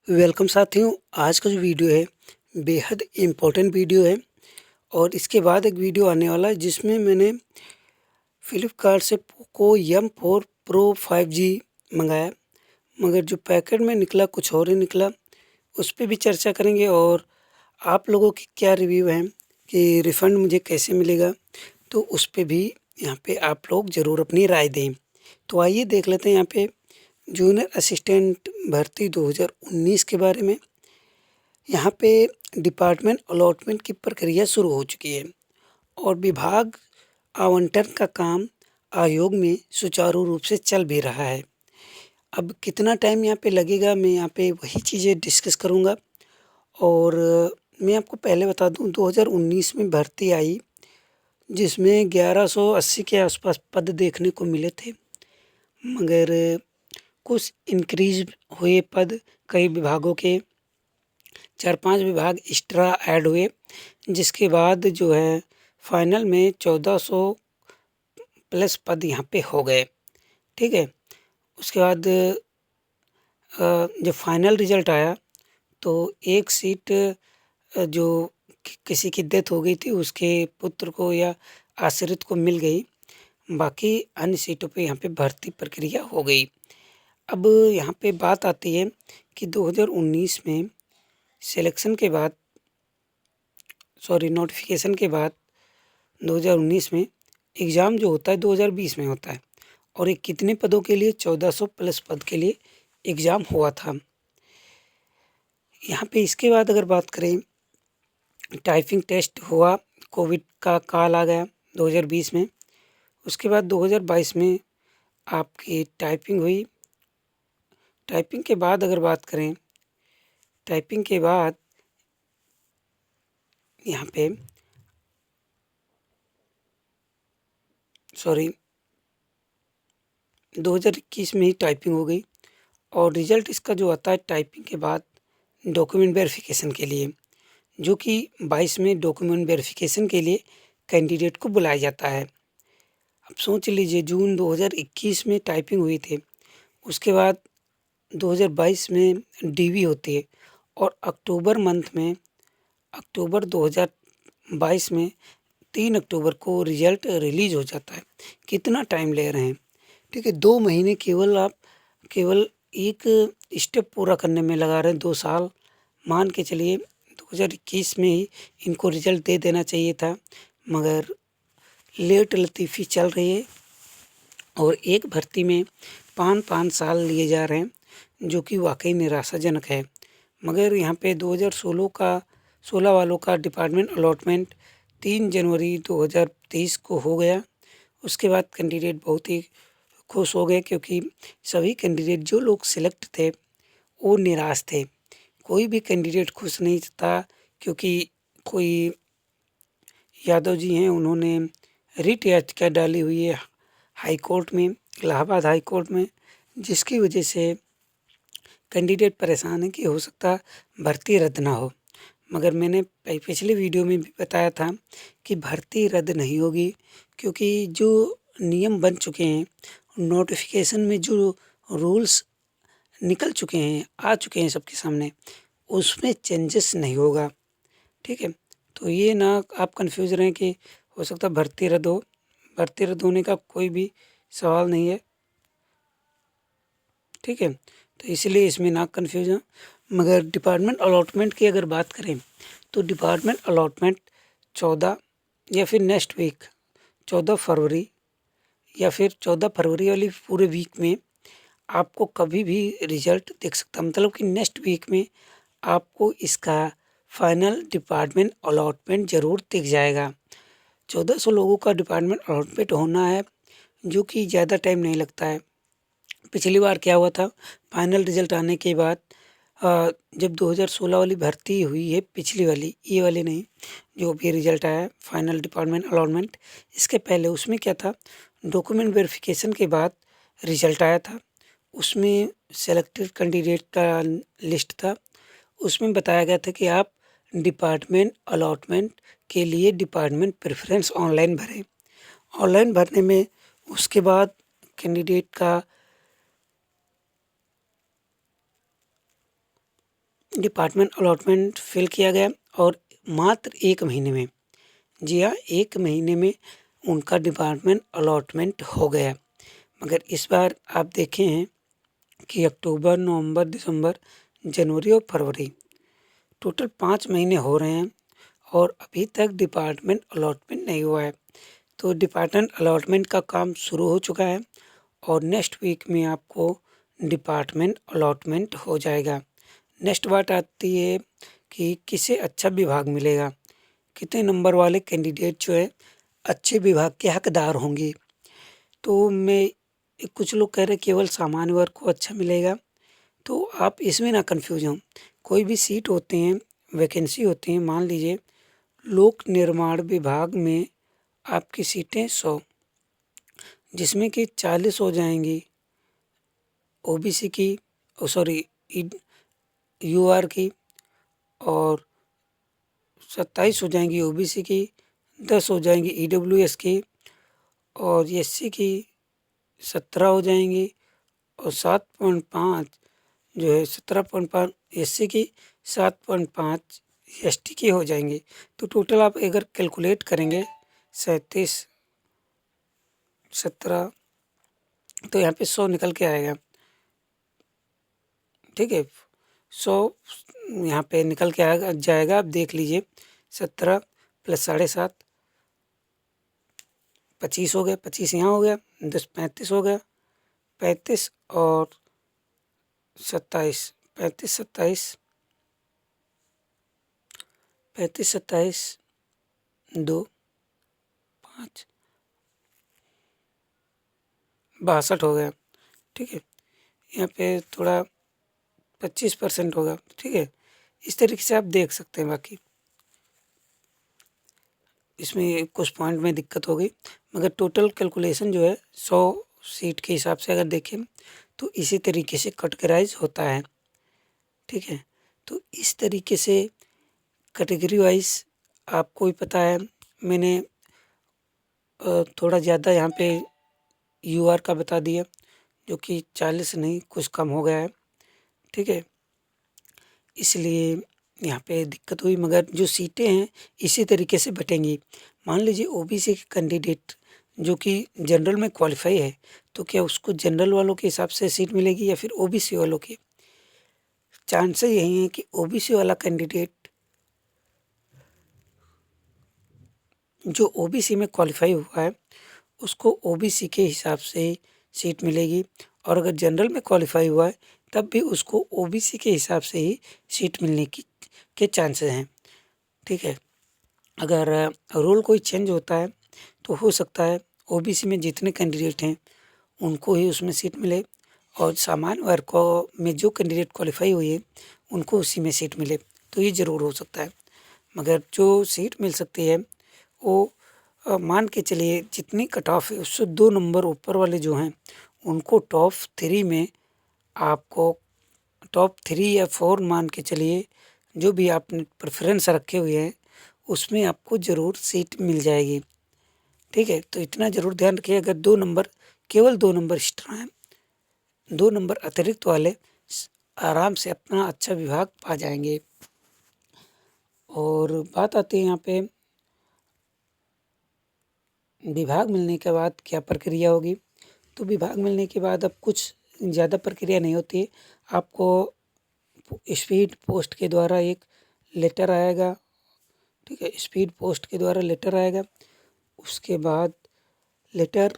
Welcome साथियों। आज का जो वीडियो है बेहद इम्पोर्टेंट वीडियो है और इसके बाद एक वीडियो आने वाला है जिसमें मैंने फ्लिपकार्ट से पोको M4 Pro 5G मंगाया, मगर जो पैकेट में निकला कुछ और ही निकला। उस पे भी चर्चा करेंगे और आप लोगों की क्या रिव्यू है कि रिफ़ंड मुझे कैसे मिलेगा, तो उस पे भी यहाँ पे आप लोग ज़रूर अपनी राय दें। तो आइए देख लेते हैं यहाँ पे जूनियर असिस्टेंट भर्ती 2019 के बारे में। यहाँ पे डिपार्टमेंट अलॉटमेंट की प्रक्रिया शुरू हो चुकी है और विभाग आवंटन का काम आयोग में सुचारू रूप से चल भी रहा है। अब कितना टाइम यहाँ पे लगेगा, मैं यहाँ पे वही चीज़ें डिस्कस करूँगा। और मैं आपको पहले बता दूँ 2019 में भर्ती आई जिसमें 1180 के आसपास पद देखने को मिले थे, मगर कुछ इंक्रीज हुए पद। कई विभागों के 4-5 विभाग एक्स्ट्रा ऐड हुए, जिसके बाद जो है फाइनल में 1400 प्लस पद यहाँ पे हो गए। ठीक है, उसके बाद जब फाइनल रिजल्ट आया तो एक सीट जो किसी की डेथ हो गई थी उसके पुत्र को या आश्रित को मिल गई, बाकी अन्य सीटों पे यहाँ पे भर्ती प्रक्रिया हो गई। अब यहाँ पे बात आती है कि 2019 में सिलेक्शन के बाद नोटिफिकेशन के बाद 2019 में एग्ज़ाम जो होता है 2020 में होता है, और ये कितने पदों के लिए 1400 प्लस पद के लिए एग्ज़ाम हुआ था। यहाँ पे इसके बाद अगर बात करें, टाइपिंग टेस्ट हुआ, कोविड का काल आ गया 2020 में। उसके बाद 2022 में आपकी टाइपिंग हुई। टाइपिंग के बाद अगर बात करें, टाइपिंग के बाद यहाँ पे 2021 में ही टाइपिंग हो गई और रिज़ल्ट इसका जो आता है टाइपिंग के बाद डॉक्यूमेंट वेरिफिकेशन के लिए, जो कि 22 में डॉक्यूमेंट वेरिफिकेशन के लिए कैंडिडेट को बुलाया जाता है। अब सोच लीजिए जून 2021 में टाइपिंग हुई थी, उसके बाद 2022 में डीवी होती है और अक्टूबर 2022 में 3 अक्टूबर को रिज़ल्ट रिलीज़ हो जाता है। कितना टाइम ले रहे हैं, ठीक है, 2 महीने केवल एक स्टेप पूरा करने में लगा रहे हैं। 2 साल मान के चलिए, 2021 में ही इनको रिज़ल्ट दे देना चाहिए था, मगर लेट लतीफ़ी चल रही है और एक भर्ती में 5-5 साल लिए जा रहे हैं, जो कि वाकई निराशाजनक है। मगर यहाँ पे 2016 वालों का डिपार्टमेंट अलॉटमेंट 3 जनवरी 2023 को हो गया। उसके बाद कैंडिडेट बहुत ही खुश हो गए, क्योंकि सभी कैंडिडेट जो लोग सिलेक्ट थे वो निराश थे। कोई भी कैंडिडेट खुश नहीं था, क्योंकि कोई यादव जी हैं, उन्होंने रिट याचिका डाली हुई है हाई कोर्ट में, इलाहाबाद हाई कोर्ट में, जिसकी वजह से कैंडिडेट परेशान है कि हो सकता भर्ती रद्द ना हो। मगर मैंने पिछले वीडियो में भी बताया था कि भर्ती रद्द नहीं होगी, क्योंकि जो नियम बन चुके हैं, नोटिफिकेशन में जो रूल्स निकल चुके हैं, आ चुके हैं सबके सामने, उसमें चेंजेस नहीं होगा। ठीक है, तो ये ना आप कंफ्यूज रहें कि हो सकता भर्ती रद्द हो। भर्ती रद्द होने का कोई भी सवाल नहीं है। ठीक है, तो इसलिए इसमें ना कंफ्यूज हो। मगर डिपार्टमेंट अलॉटमेंट की अगर बात करें तो डिपार्टमेंट अलॉटमेंट 14 या फिर नेक्स्ट वीक 14 फरवरी या फिर 14 फरवरी वाली पूरे वीक में आपको कभी भी रिजल्ट दिख सकता है। मतलब कि नेक्स्ट वीक में आपको इसका फाइनल डिपार्टमेंट अलॉटमेंट ज़रूर दिख जाएगा। 1400 लोगों का डिपार्टमेंट अलॉटमेंट होना है, जो कि ज़्यादा टाइम नहीं लगता है। पिछली बार क्या हुआ था, फाइनल रिजल्ट आने के बाद जब 2016 वाली भर्ती हुई है, पिछली वाली, ये वाली नहीं, जो भी रिजल्ट आया फाइनल डिपार्टमेंट अलॉटमेंट, इसके पहले उसमें क्या था, डॉक्यूमेंट वेरिफिकेशन के बाद रिजल्ट आया था। उसमें सेलेक्टेड कैंडिडेट का लिस्ट था। उसमें बताया गया था कि आप डिपार्टमेंट अलॉटमेंट के लिए डिपार्टमेंट प्रेफरेंस ऑनलाइन भरें। ऑनलाइन भरने में उसके बाद कैंडिडेट का डिपार्टमेंट अलॉटमेंट फिल किया गया और मात्र 1 महीने में, जी हाँ, 1 महीने में उनका डिपार्टमेंट अलॉटमेंट हो गया। मगर इस बार आप देखे हैं कि अक्टूबर, नवंबर, दिसंबर, जनवरी और फरवरी टोटल 5 महीने हो रहे हैं और अभी तक डिपार्टमेंट अलॉटमेंट नहीं हुआ है। तो डिपार्टमेंट अलॉटमेंट का काम शुरू हो चुका है और नेक्स्ट वीक में आपको डिपार्टमेंट अलॉटमेंट हो जाएगा। नेक्स्ट बात आती है कि किसे अच्छा विभाग मिलेगा, कितने नंबर वाले कैंडिडेट जो है अच्छे विभाग के हकदार होंगे। तो मैं कुछ लोग कह रहे केवल सामान्य वर्ग को अच्छा मिलेगा, तो आप इसमें ना कन्फ्यूज हों। कोई भी सीट होते हैं, वैकेंसी होती हैं, मान लीजिए लोक निर्माण विभाग में आपकी सीटें 100, जिसमें कि 40 हो जाएंगी ओबीसी की, सॉरी यूआर की, और 27 हो जाएंगी ओबीसी की, 10 हो जाएंगी ईडब्ल्यूएस की, और एससी की 17 हो जाएंगी, और 7.5 जो है 17.5 एससी की, 7.5 एसटी की हो जाएंगी। तो टोटल आप अगर कैलकुलेट करेंगे 37, 17, तो यहाँ पे 100 निकल के आएगा। ठीक है, 100 यहाँ पे निकल के आएगा जाएगा। आप देख लीजिए 17 + 7.5 25 हो गया, 25 यहाँ हो गया, 10 35 हो गया, 35 और 27, 35 27, 35 27 2 5 62 हो गया। ठीक है, यहाँ पे थोड़ा 25% होगा। ठीक है, इस तरीके से आप देख सकते हैं। बाकी इसमें कुछ पॉइंट में दिक्कत हो गई, मगर टोटल कैलकुलेशन जो है 100 सीट के हिसाब से अगर देखें तो इसी तरीके से कैटेगराइज होता है। ठीक है, तो इस तरीके से कैटेगरी वाइज आपको भी पता है। मैंने थोड़ा ज़्यादा यहाँ पे यूआर का बता दिया, जो कि 40 नहीं कुछ कम हो गया है। ठीक है, इसलिए यहाँ पे दिक्कत हुई, मगर जो सीटें हैं इसी तरीके से बटेंगी। मान लीजिए ओबीसी के कैंडिडेट जो कि जनरल में क्वालिफाई है, तो क्या उसको जनरल वालों के हिसाब से सीट मिलेगी या फिर ओबीसी वालों की? चांसेस यही हैं कि ओबीसी वाला कैंडिडेट जो ओबीसी में क्वालिफाई हुआ है उसको ओबीसी के हिसाब से सीट मिलेगी, और अगर जनरल में क्वालिफाई हुआ है तब भी उसको ओबीसी के हिसाब से ही सीट मिलने की के चांसेस हैं। ठीक है, अगर रूल कोई चेंज होता है तो हो सकता है ओबीसी में जितने कैंडिडेट हैं उनको ही उसमें सीट मिले, और सामान्य वर्ग को में जो कैंडिडेट क्वालिफाई हुई है उनको उसी में सीट मिले। तो ये ज़रूर हो सकता है, मगर जो सीट मिल सकती है वो मान के चलिए जितनी कट ऑफ है उससे 2 नंबर ऊपर वाले जो हैं उनको टॉप 3 में, आपको टॉप 3 या 4 मान के चलिए, जो भी आपने प्रेफरेंस रखे हुए हैं उसमें आपको ज़रूर सीट मिल जाएगी। ठीक है, तो इतना ज़रूर ध्यान रखिए, अगर 2 नंबर, केवल 2 नंबर एक्स्ट्रा हैं, 2 नंबर अतिरिक्त वाले आराम से अपना अच्छा विभाग पा जाएंगे। और बात आती है यहाँ पे विभाग मिलने के बाद क्या प्रक्रिया होगी। तो विभाग मिलने के बाद अब कुछ ज़्यादा प्रक्रिया नहीं होती है। आपको स्पीड पोस्ट के द्वारा एक लेटर आएगा। ठीक है, स्पीड पोस्ट के द्वारा लेटर आएगा। उसके बाद लेटर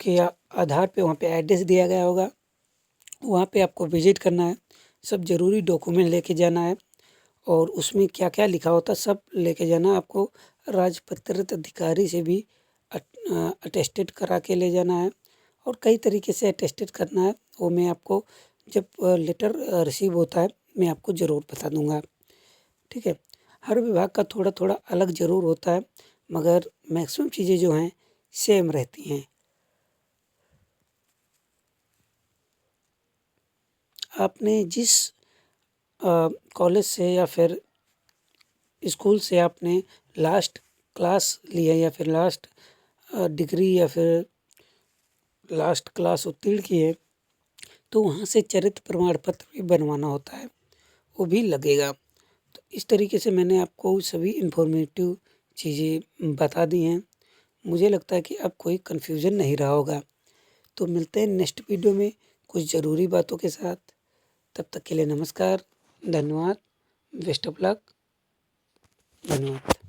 के आधार पे वहाँ पे एड्रेस दिया गया होगा, वहाँ पे आपको विजिट करना है। सब ज़रूरी डॉक्यूमेंट लेके जाना है, और उसमें क्या क्या लिखा होता है सब लेके जाना। आपको राजपत्रित अधिकारी से भी अटेस्टेड करा के ले जाना है, और कई तरीके से अटेस्टेड करना है। वो मैं आपको जब लेटर रिसीव होता है मैं आपको ज़रूर बता दूंगा। ठीक है, हर विभाग का थोड़ा थोड़ा अलग ज़रूर होता है, मगर मैक्सिमम चीज़ें जो हैं सेम रहती हैं। आपने जिस कॉलेज से या फिर स्कूल से आपने लास्ट क्लास लिया या फिर लास्ट डिग्री या फिर लास्ट क्लास उत्तीर्ण की है, तो वहाँ से चरित्र प्रमाण पत्र भी बनवाना होता है। आपको भी लगेगा। तो इस तरीके से मैंने आपको सभी इन्फॉर्मेटिव चीज़ें बता दी हैं। मुझे लगता है कि अब कोई कन्फ्यूज़न नहीं रहा होगा। तो मिलते हैं नेक्स्ट वीडियो में कुछ ज़रूरी बातों के साथ। तब तक के लिए नमस्कार, धन्यवाद, बेस्ट ऑफ लक, धन्यवाद।